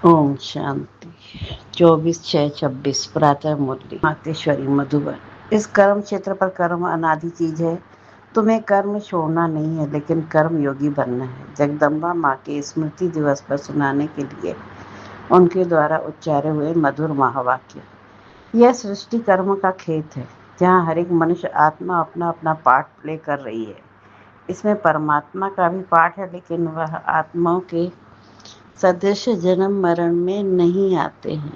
ओम शांति। 24/6/26 प्रातः मुरली मातेश्वरी मधुबन। इस कर्म क्षेत्र पर कर्म अनादि चीज है। तुम्हें कर्म छोड़ना नहीं है, लेकिन कर्म योगी बनना है। जगदम्बा माँ के स्मृति दिवस पर सुनाने के लिए उनके द्वारा उच्चारे हुए मधुर महावाक्य। यह सृष्टि कर्म का खेत है, जहाँ हर एक मनुष्य आत्मा अपना अपना पार्ट प्ले कर रही है। इसमें परमात्मा का भी पार्ट है, लेकिन वह आत्माओं के सदृश जन्म मरण में नहीं आते हैं।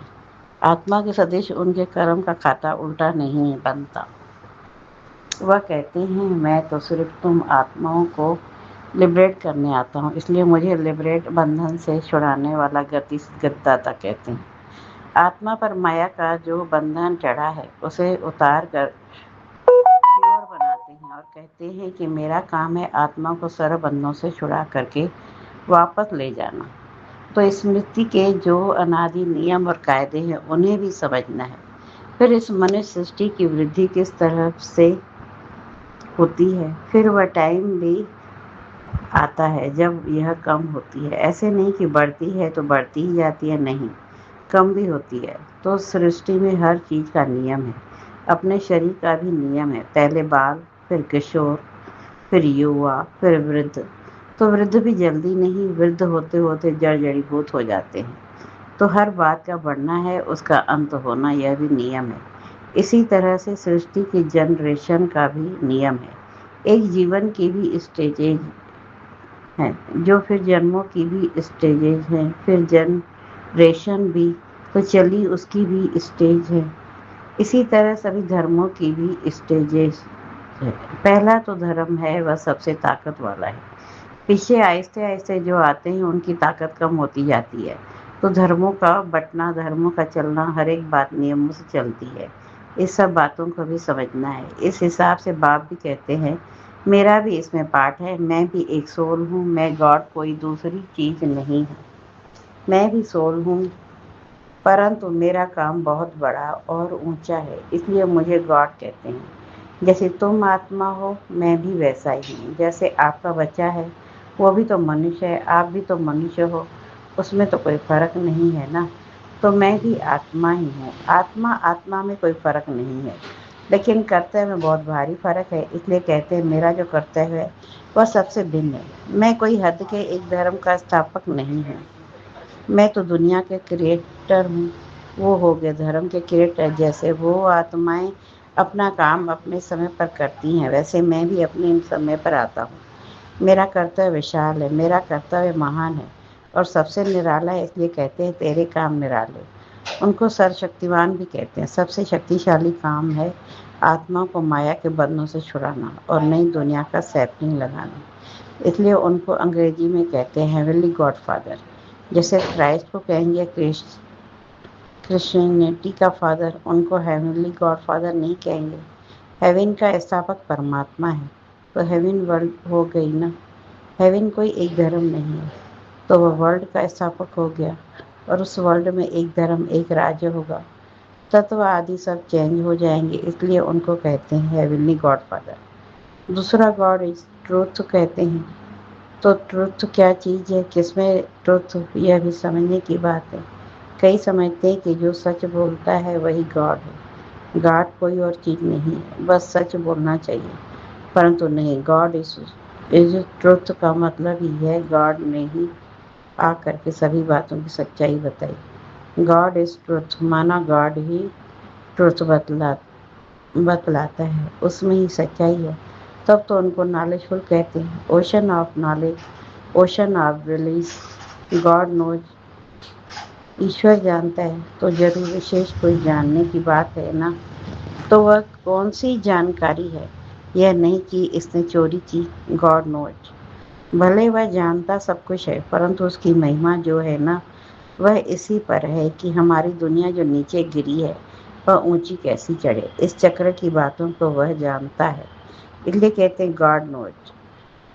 आत्मा के सदृश उनके कर्म का खाता उल्टा नहीं बनता। वह कहते हैं, मैं तो सिर्फ तुम आत्माओं को लिबरेट करने आता हूँ, इसलिए मुझे लिबरेट बंधन से छुड़ाने वाला गद्दाता कहते हैं। आत्मा पर माया का जो बंधन चढ़ा है, उसे उतार कर प्योर बनाते हैं और कहते हैं कि मेरा काम है आत्मा को सर्व बंधनों से छुड़ा करके वापस ले जाना। तो स्मृति के जो अनादि नियम और कायदे हैं, उन्हें भी समझना है। फिर इस मनुष्य सृष्टि की वृद्धि किस तरह से होती है, फिर वह टाइम भी आता है जब यह कम होती है। ऐसे नहीं कि बढ़ती है तो बढ़ती ही जाती है, नहीं, कम भी होती है। तो सृष्टि में हर चीज का नियम है। अपने शरीर का भी नियम है। पहले बाल, फिर किशोर, फिर युवा, फिर वृद्ध। तो वृद्ध भी जल्दी नहीं, वृद्ध होते होते जड़ जड़ीभूत हो जाते हैं। तो हर बात का बढ़ना है, उसका अंत होना, यह भी नियम है। इसी तरह से सृष्टि की जनरेशन का भी नियम है। एक जीवन की भी स्टेजेज हैं, जो फिर जन्मों की भी स्टेजेज हैं, फिर जनरेशन भी तो चली, उसकी भी स्टेज है। इसी तरह सभी धर्मों की भी स्टेजेस है। पहला तो धर्म है, वह सबसे ताकत वाला है। पीछे आहिस्ते आहिस्ते जो आते हैं, उनकी ताकत कम होती जाती है। तो धर्मों का बंटना, धर्मों का चलना, हर एक बात नियमों से चलती है। इस सब बातों को भी समझना है। इस हिसाब से बाप भी कहते हैं, मेरा भी इसमें पार्ट है। मैं भी एक सोल हूँ, मैं गॉड कोई दूसरी चीज नहीं हूँ। मैं भी सोल हूँ, परंतु मेरा काम बहुत बड़ा और ऊंचा है, इसलिए मुझे गॉड कहते हैं। जैसे तुम आत्मा हो, मैं भी वैसा ही हूँ। जैसे आपका बच्चा है, वो भी तो मनुष्य है, आप भी तो मनुष्य हो, उसमें तो कोई फर्क नहीं है ना। तो मैं भी आत्मा ही हूँ। आत्मा आत्मा में कोई फर्क नहीं है, लेकिन कर्तव्य में बहुत भारी फर्क है। इसलिए कहते हैं, मेरा जो कर्तव्य है वह सबसे भिन्न है। मैं कोई हद के एक धर्म का स्थापक नहीं हूँ। मैं तो दुनिया के क्रिएटर हूँ। वो हो गए धर्म के क्रिएटर। जैसे वो आत्माएं अपना काम अपने समय पर करती हैं, वैसे मैं भी अपने समय पर आता हूँ। मेरा कर्तव्य विशाल है, मेरा कर्तव्य महान है और सबसे निराला है, इसलिए कहते हैं तेरे काम निराले। उनको सर्वशक्तिवान भी कहते हैं। सबसे शक्तिशाली काम है आत्मा को माया के बंधनों से छुड़ाना और नई दुनिया का सैपलिंग लगाना। इसलिए उनको अंग्रेजी में कहते हैं हेवनली गॉड फादर। जैसे क्राइस्ट को कहेंगे क्रिश्चियनिटी का फादर, उनको हेवनली गॉड फादर नहीं कहेंगे। हेवन का स्थापक परमात्मा है, तो हेवन वर्ल्ड हो गई ना। हेवन कोई एक धर्म नहीं है, तो वह वर्ल्ड का स्थापक हो गया और उस वर्ल्ड में एक धर्म, एक राज्य होगा। तत्व आदि सब चेंज हो जाएंगे, इसलिए उनको कहते हैं हेवनली गॉड फादर। दूसरा गॉड इज ट्रूथ कहते हैं। तो ट्रुथ क्या चीज़ है, किसमें ट्रुथ, यह भी समझने की बात है। कई समझते हैं कि जो सच बोलता है वही गॉड है। गॉड कोई और चीज़ नहीं है, बस सच बोलना चाहिए। परंतु नहीं, गॉड इज ट्रुथ का मतलब ही है गॉड ने ही आकर के सभी बातों की सच्चाई बताई। गॉड इज ट्रुथ, माना गॉड ही ट्रुथ बतलाता है, उसमें ही सच्चाई है। तब तो उनको नॉलेजफुल कहते हैं। Ocean of knowledge, ocean of release. God knows, ईश्वर जानता है, तो जरूर विशेष कोई जानने की बात है ना। तो वह कौन सी जानकारी है, यह नहीं कि इसने चोरी की। गॉड नोज, भले वह जानता सब कुछ है, परंतु उसकी महिमा जो है ना, वह इसी पर है कि हमारी दुनिया जो नीचे गिरी है, वह ऊंची कैसी चढ़े। इस चक्र की बातों को वह जानता है, इसलिए कहते हैं गॉड नोज।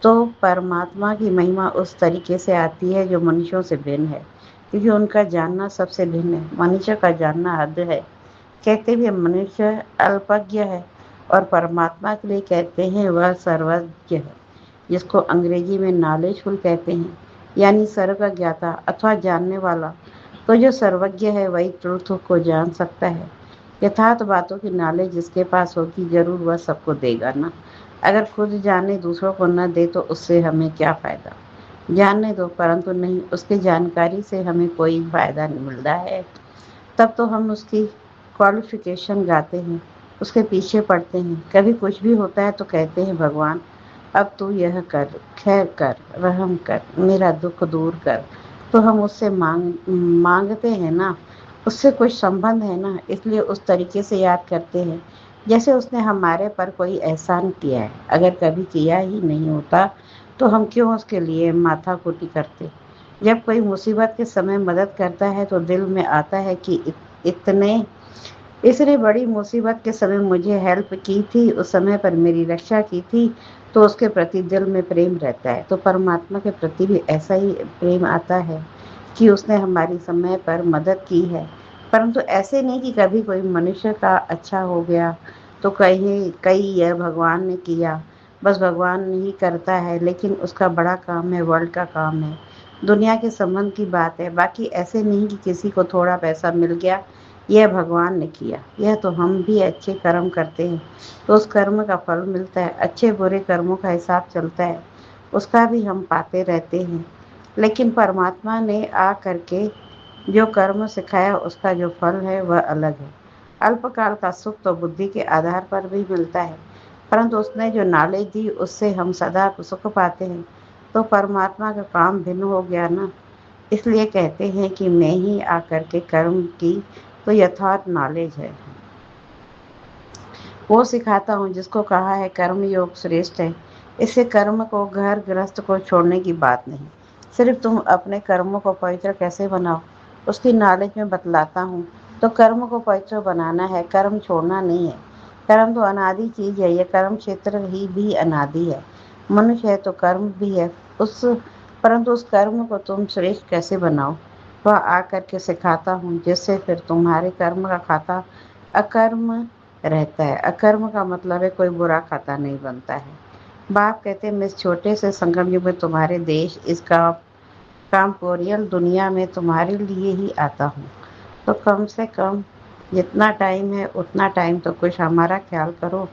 तो परमात्मा की महिमा उस तरीके से आती है जो मनुष्यों से भिन्न है, क्योंकि उनका जानना सबसे भिन्न है। मनुष्य का जानना हद है, कहते भी मनुष्य अल्पज्ञ है, और परमात्मा के लिए कहते हैं वह सर्वज्ञ है, जिसको अंग्रेजी में नॉलेजफुल कहते हैं, यानी सर्व का ज्ञाता अथवा जानने वाला। तो जो सर्वज्ञ है वही ट्रुथ को जान सकता है। यथार्थ बातों की नॉलेज जिसके पास होगी जरूर वह सबको देगा ना। अगर खुद जाने दूसरों को न दे तो उससे हमें क्या फायदा। जानने दो परंतु नहीं उसकी जानकारी से हमें कोई फायदा नहीं मिलता है। तब तो हम उसकी क्वालिफिकेशन गाते हैं, उसके पीछे पड़ते हैं। कभी कुछ भी होता है तो कहते हैं भगवान अब तू यह कर, खैर कर, रहम कर, मेरा दुख दूर कर। तो हम उससे मांगते हैं ना, उससे कुछ संबंध है ना, इसलिए उस तरीके से याद करते हैं जैसे उसने हमारे पर कोई एहसान किया है। अगर कभी किया ही नहीं होता तो हम क्यों उसके लिए माथाकुटी करते। जब कोई मुसीबत के समय मदद करता है तो दिल में आता है कि इतने इसने बड़ी मुसीबत के समय मुझे हेल्प की थी, उस समय पर मेरी रक्षा की थी, तो उसके प्रति दिल में प्रेम रहता है। तो परमात्मा के प्रति भी ऐसा ही प्रेम आता है कि उसने हमारी समय पर मदद की है। परंतु ऐसे नहीं कि कभी कोई मनुष्य का अच्छा हो गया तो कहीं कई यह भगवान ने किया, बस भगवान ही करता है, लेकिन उसका बड़ा काम है, वर्ल्ड का काम है, दुनिया के संबंध की बात है। बाकी ऐसे नहीं कि किसी को थोड़ा पैसा मिल गया, यह भगवान ने किया। यह तो हम भी अच्छे कर्म करते हैं तो उस कर्म का फल मिलता है, अच्छे बुरे कर्मों का हिसाब चलता है, उसका भी हम पाते रहते हैं। लेकिन परमात्मा ने आ करके जो कर्म सिखाया उसका जो फल है वह अलग है। अल्पकाल का सुख तो बुद्धि के आधार पर भी मिलता है, परंतु उसने जो नॉलेज दी उससे हम सदा सुख पाते हैं। तो परमात्मा का काम भिन्न हो गया ना। इसलिए कहते हैं कि मैं ही आकर के कर्म की तो यथार्थ नॉलेज है वो सिखाता हूँ जिसको कहा है कर्म योग श्रेष्ठ है। इससे कर्म को घर गृहस्थ को छोड़ने की बात नहीं, सिर्फ तुम अपने कर्मों को पवित्र कैसे बनाओ उसकी नॉलेज में बतलाता हूँ। तो कर्म को पवित्र बनाना है, कर्म छोड़ना नहीं है। कर्म तो अनादि चीज है, यह कर्म क्षेत्र ही भी अनादि है। मनुष्य है तो कर्म भी है, उस परंतु उस कर्म को तुम श्रेष्ठ कैसे बनाओ वह आकर के सिखाता हूँ, जिससे फिर तुम्हारे कर्म का खाता अकर्म रहता है। अकर्म का मतलब है कोई बुरा खाता नहीं बनता है। बाप कहते हैं मैं इस छोटे से संगम युग में तुम्हारे देश इसका कामकोरियल दुनिया में तुम्हारे लिए ही आता हूँ। तो कम से कम जितना टाइम है उतना टाइम तो कुछ हमारा ख्याल करो।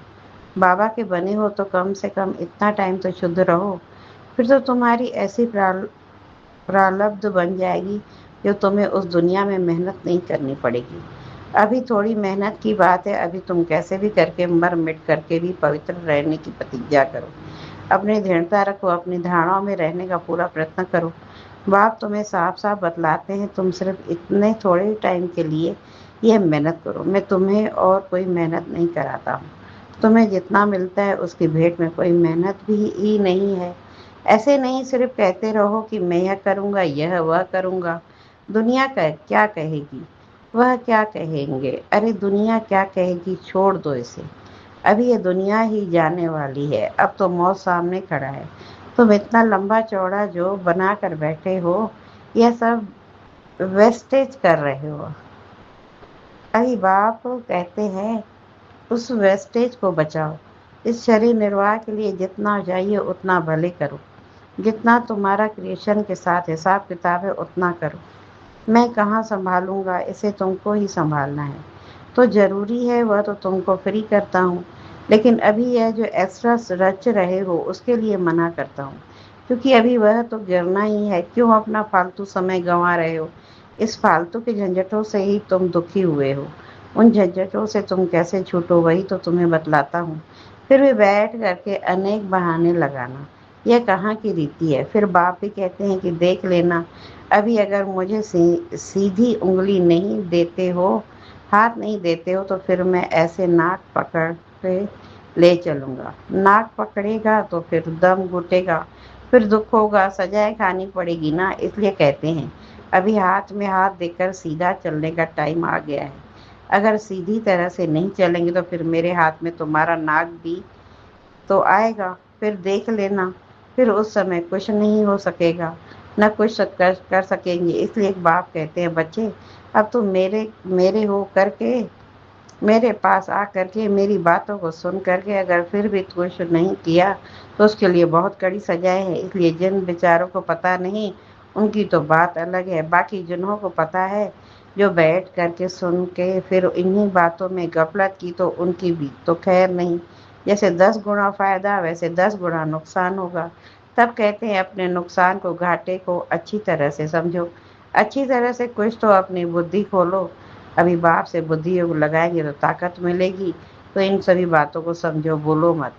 बाबा के बने हो तो कम से कम इतना टाइम तो शुद्ध रहो, फिर तो तुम्हारी ऐसी प्रारब्ध बन जाएगी जो तुम्हें उस दुनिया में मेहनत नहीं करनी पड़ेगी। अभी थोड़ी मेहनत की बात है, अभी तुम कैसे भी करके मर मिट करके भी पवित्र रहने की प्रतिज्ञा करो। अपनी दृढ़ता रखो, अपनी धारणाओं में रहने का पूरा प्रयत्न करो। बाप तुम्हें साफ साफ बतलाते हैं तुम सिर्फ इतने थोड़े टाइम के लिए यह मेहनत करो। मैं तुम्हें और कोई मेहनत नहीं कराता हूँ। तुम्हें जितना मिलता है उसकी भेंट में कोई मेहनत भी ही नहीं है। ऐसे नहीं सिर्फ कहते रहो कि मैं यह करूँगा, यह वह करूँगा। दुनिया का क्या कहेगी, वह क्या कहेंगे, अरे दुनिया क्या कहेगी छोड़ दो इसे। अभी ये दुनिया ही जाने वाली है, अब तो मौत सामने खड़ा है। तुम इतना लंबा चौड़ा जो बना कर बैठे हो यह सब वेस्टेज कर रहे हो। अभी बाप कहते हैं उस वेस्टेज को बचाओ। इस शरीर निर्वाह के लिए जितना चाहिए उतना भले करो, जितना तुम्हारा क्रिएशन के साथ हिसाब किताब है उतना करो। मैं कहाँ संभालूंगा, इसे तुमको ही संभालना है। तो जरूरी है वह तो तुमको फ्री करता हूँ, लेकिन अभी यह जो एक्स्ट्रा रच रहे हो उसके लिए मना करता हूँ, क्योंकि अभी वह तो गिरना ही है। क्यों अपना फालतू समय गंवा रहे हो। इस फालतू के झंझटों से ही तुम दुखी हुए हो। उन झंझटों से तुम कैसे छूटो वही तो तुम्हें बतलाता हूँ। फिर भी बैठ करके अनेक बहाने लगाना यह कहाँ की रीति है। फिर बाप भी कहते हैं कि देख लेना, अभी अगर मुझे सीधी उंगली नहीं देते हो, हाथ नहीं देते हो, तो फिर मैं ऐसे नाक पकड़ के ले चलूँगा। नाक पकड़ेगा तो फिर दम घुटेगा, फिर दुख होगा, सजाएँ खानी पड़ेगी ना। इसलिए कहते हैं अभी हाथ में हाथ देकर सीधा चलने का टाइम आ गया है। अगर सीधी तरह से नहीं चलेंगे तो फिर मेरे हाथ में तुम्हारा नाक भी तो आएगा, फिर देख लेना। फिर उस समय कुछ नहीं हो सकेगा, न कुछ कर सकेंगे। इसलिए एक बाप कहते हैं बच्चे अब तुम मेरे मेरे हो करके मेरे पास आ करके मेरी बातों को सुन करके अगर फिर भी कुछ नहीं किया तो उसके लिए बहुत कड़ी सजाएं हैं। इसलिए जिन बेचारों को पता नहीं उनकी तो बात अलग है। बाकी जिन्हों को पता है, जो बैठ करके सुन के फिर इन्हीं बातों में गफलत की, तो उनकी भी तो खैर नहीं। जैसे 10 गुना फायदा वैसे 10 गुना नुकसान होगा। तब कहते हैं अपने नुकसान को, घाटे को अच्छी तरह से समझो। अच्छी तरह से कुछ तो अपनी बुद्धि खोलो। अभी बाप से बुद्धि लगाएंगे तो ताकत मिलेगी। तो इन सभी बातों को समझो, बोलो मत।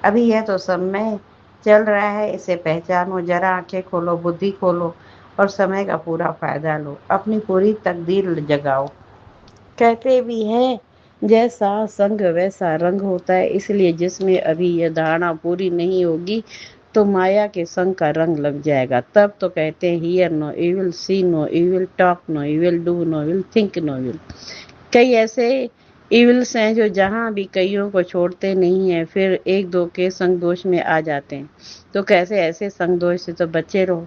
अभी यह तो समय चल रहा है, इसे पहचानो। जरा आंखें खोलो, बुद्धि खोलो और समय का पूरा फायदा लो। अपनी पूरी तकदीर जगाओ। कहते भी हैं, जैसा संग वैसा रंग होता है। इसलिए जिसमें अभी यह धारणा पूरी नहीं होगी, तो माया के संग का रंग लग जाएगा। तब तो कहते हैं, hear no evil, see no evil, talk no evil, do no evil, think no evil. कई ऐसे इविल्स हैं जो जहां भी कईयों को छोड़ते नहीं हैं, फिर एक दो के संग दोष में आ जाते हैं। तो कैसे ऐसे संग दोष से तो बचे रहो।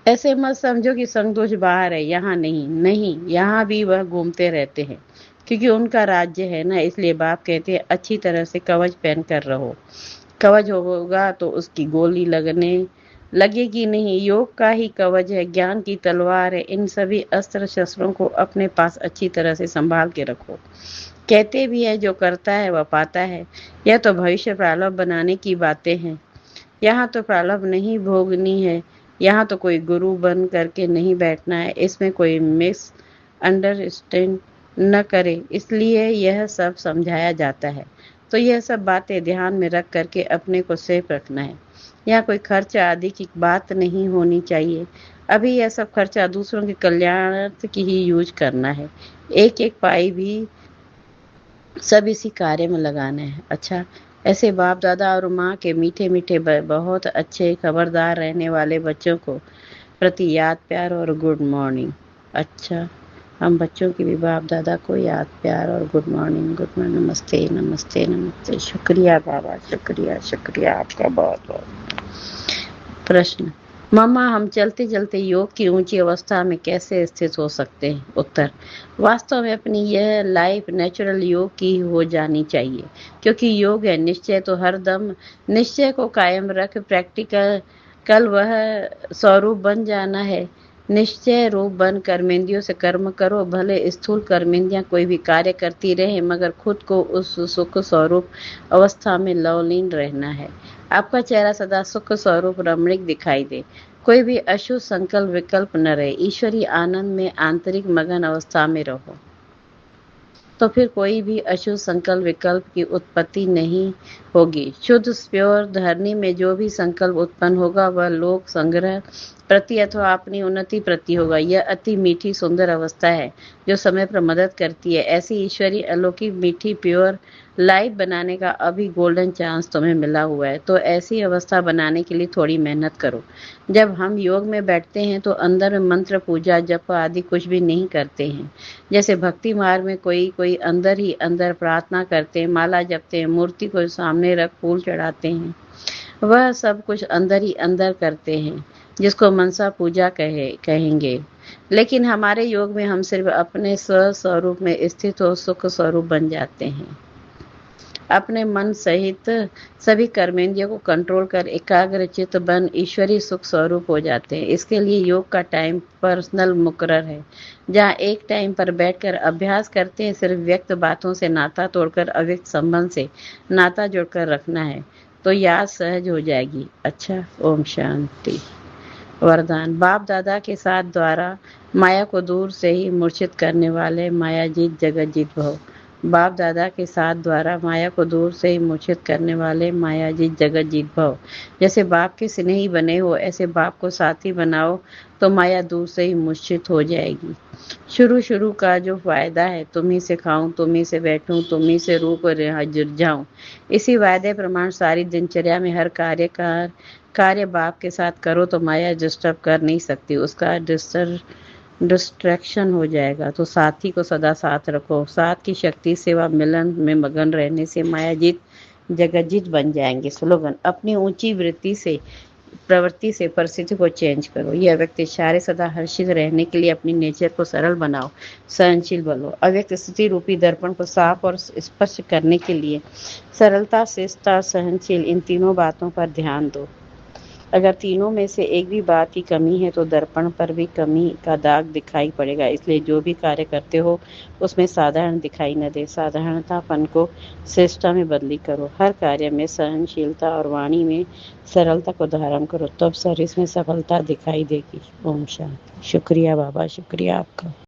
ऐसे मत समझो कि संतोष बाहर है, यहाँ नहीं। नहीं, यहाँ भी वह घूमते रहते हैं, क्योंकि उनका राज्य है ना। इसलिए बाप कहते हैं, अच्छी तरह से कवच पहन कर रहो। कवच होगा तो उसकी गोली लगेगी नहीं। योग का ही कवच है, ज्ञान की तलवार है। इन सभी अस्त्र शस्त्रों को अपने पास अच्छी तरह से संभाल के रखो। कहते भी है, जो करता है वह पाता है। यह तो भविष्य प्रारब्ध बनाने की बातें हैं। यहाँ तो प्रारब्ध नहीं भोगनी है। यहाँ तो कोई गुरु बन करके नहीं बैठना है। इसमें कोई मिस अंडरस्टैंड न करे, इसलिए यह सब समझाया जाता है। तो यह सब बातें ध्यान में रख करके अपने को सेफ रखना है। यहाँ कोई खर्च आदि की बात नहीं होनी चाहिए। अभी यह सब खर्चा दूसरों के कल्याणार्थ की ही यूज करना है। एक एक पाई भी सब इसी कार्य में लगाना है। अच्छा, ऐसे बाप दादा और माँ के मीठे मीठे बहुत अच्छे खबरदार रहने वाले बच्चों को प्रति याद प्यार और गुड मॉर्निंग। अच्छा, हम बच्चों की भी बाप दादा को याद प्यार और गुड मॉर्निंग, नमस्ते नमस्ते नमस्ते। शुक्रिया बाबा, शुक्रिया शुक्रिया आपका बहुत बहुत। प्रश्न, मामा हम चलते चलते योग की ऊंची अवस्था में कैसे स्थित हो सकते हैं? उत्तर, वास्तव में अपनी यह लाइफ नेचुरल योग की हो जानी चाहिए, क्योंकि योग है निश्चय। तो हर दम निश्चय को कायम रख प्रैक्टिकल कल वह स्वरूप बन जाना है। निश्चय रूप बन कर्मेंद्रियों से कर्म करो। भले स्थूल कर्मेंद्रियां कोई भी कार्य करती रहे, मगर खुद को उस सुख स्वरूप अवस्था में लवलीन रहना है। आपका चेहरा सदा सुख स्वरूप रमणीक दिखाई दे। कोई भी अशुभ संकल्प विकल्प न रहे। ईश्वरी आनंद में आंतरिक मगन अवस्था में रहो, तो फिर कोई भी अशुभ संकल्प विकल्प की उत्पत्ति नहीं होगी। शुद्ध प्योर धरनी में जो भी संकल्प उत्पन्न होगा, वह लोक संग्रह प्रति अथवा अपनी उन्नति प्रति होगा। यह अति मीठी सुंदर अवस्था है, जो समय पर मदद करती है। ऐसी ईश्वरी अलौकिक मीठी प्योर लाइफ बनाने का अभी गोल्डन चांस तुम्हें मिला हुआ है। तो ऐसी अवस्था बनाने के लिए थोड़ी मेहनत करो। जब हम योग में बैठते हैं तो अंदर में मंत्र पूजा जप आदि कुछ भी नहीं करते हैं। जैसे भक्ति मार्ग में कोई कोई अंदर ही अंदर प्रार्थना करते हैं, माला जपते हैं, मूर्ति को सामने रख फूल चढ़ाते हैं। वह सब कुछ अंदर ही अंदर करते हैं, जिसको मनसा पूजा कहेंगे। लेकिन हमारे योग में हम सिर्फ अपने स्वरूप में स्थित हो सुख स्वरूप बन जाते हैं। अपने मन सहित सभी कर्मेंद्रियों को कंट्रोल कर एकाग्र चित्त बन ईश्वरी सुख स्वरूप हो जाते हैं। इसके लिए योग का टाइम पर्सनल मुकर्रर है, जहाँ एक टाइम पर बैठकर अभ्यास करते हैं। सिर्फ व्यक्त बातों से नाता तोड़कर अव्यक्त संबंध से नाता जोड़कर रखना है, तो याद सहज हो जाएगी। अच्छा, ओम शांति। वरदान, बाप दादा के साथ द्वारा माया को दूर से ही मूर्छित करने वाले माया जीत जगत जीत भव। बाप दादा के साथ द्वारा माया को दूर से ही मूर्छित करने वाले माया जीत जगत जीत भव। जैसे बाप के स्नेही बने हो, ऐसे बाप को साथी बनाओ, तो माया दूर से ही मूर्छित हो जाएगी। शुरू का जो फायदा है, तुम ही से खाऊं, तुम ही से बैठूं, तुम ही से रूप जुड़ जाऊं, इसी वायदे प्रमाण सारी दिनचर्या में हर कार्य बाप के साथ करो, तो माया डिस्टर्ब कर नहीं सकती। उसका डिस्ट्रैक्शन हो जाएगा। तो साथी को सदा साथ रखो। साथ की शक्ति सेवा मिलन में मगन रहने से माया जीत जगत जीत बन जाएंगे। स्लोगन, अपनी ऊंची प्रवृत्ति से परिस्थिति को चेंज करो। यह व्यक्ति सारे सदा हर्षित रहने के लिए अपनी नेचर को सरल बनाओ, सहनशील बनो। अव्यक्त स्थिति रूपी दर्पण को साफ और स्पष्ट करने के लिए सरलता, शिष्टता, सहनशील, इन तीनों बातों पर ध्यान दो। अगर तीनों में से एक भी बात की कमी है तो दर्पण पर भी कमी का दाग दिखाई पड़ेगा। इसलिए जो भी कार्य करते हो उसमें साधारण दिखाई न दे, साधारणतापन को श्रेष्ठता में बदली करो। हर कार्य में सहनशीलता और वाणी में सरलता को धारण करो, तब सर्विस में सफलता दिखाई देगी। ओम शांति। शुक्रिया बाबा, शुक्रिया आपका।